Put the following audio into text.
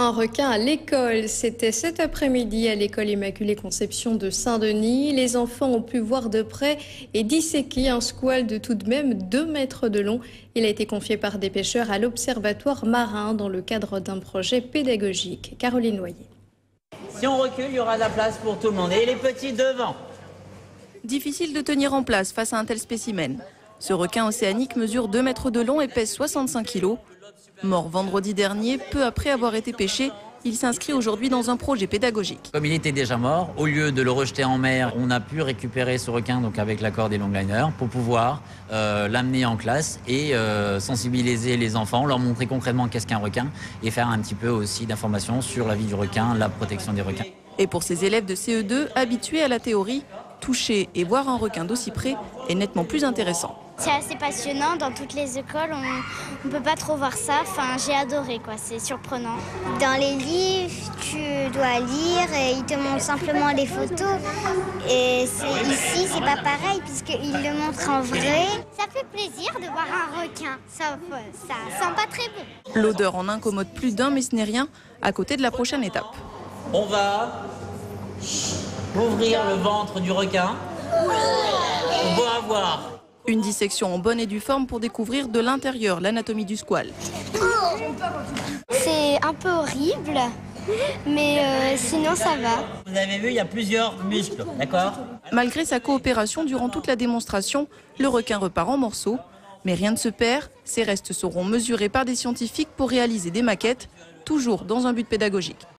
Un requin à l'école, c'était cet après-midi à l'école Immaculée Conception de Saint-Denis. Les enfants ont pu voir de près et disséquer un squale de tout de même 2 mètres de long. Il a été confié par des pêcheurs à l'Observatoire marin dans le cadre d'un projet pédagogique. Caroline Noyer. Si on recule, il y aura de la place pour tout le monde. Et les petits devant. Difficile de tenir en place face à un tel spécimen. Ce requin océanique mesure 2 mètres de long et pèse 65 kilos. Mort vendredi dernier, peu après avoir été pêché, il s'inscrit aujourd'hui dans un projet pédagogique. Comme il était déjà mort, au lieu de le rejeter en mer, on a pu récupérer ce requin donc avec l'accord des longliners pour pouvoir l'amener en classe et sensibiliser les enfants, leur montrer concrètement qu'est-ce qu'un requin et faire un petit peu aussi d'informations sur la vie du requin, la protection des requins. Et pour ces élèves de CE2 habitués à la théorie, toucher et voir un requin d'aussi près est nettement plus intéressant. C'est assez passionnant, dans toutes les écoles, on ne peut pas trop voir ça. Enfin, j'ai adoré, quoi. C'est surprenant. Dans les livres, tu dois lire et ils te montrent simplement les photos. Et ici, c'est pas pareil puisqu'ils le montrent en vrai. Ça fait plaisir de voir un requin, ça sent pas très bon. L'odeur en incommode plus d'un, mais ce n'est rien à côté de la prochaine étape. On va ouvrir le ventre du requin pour voir. Une dissection en bonne et due forme pour découvrir de l'intérieur l'anatomie du squale. C'est un peu horrible, mais sinon ça va. Vous avez vu, il y a plusieurs muscles, d'accord? Malgré sa coopération durant toute la démonstration, le requin repart en morceaux. Mais rien ne se perd, ces restes seront mesurés par des scientifiques pour réaliser des maquettes, toujours dans un but pédagogique.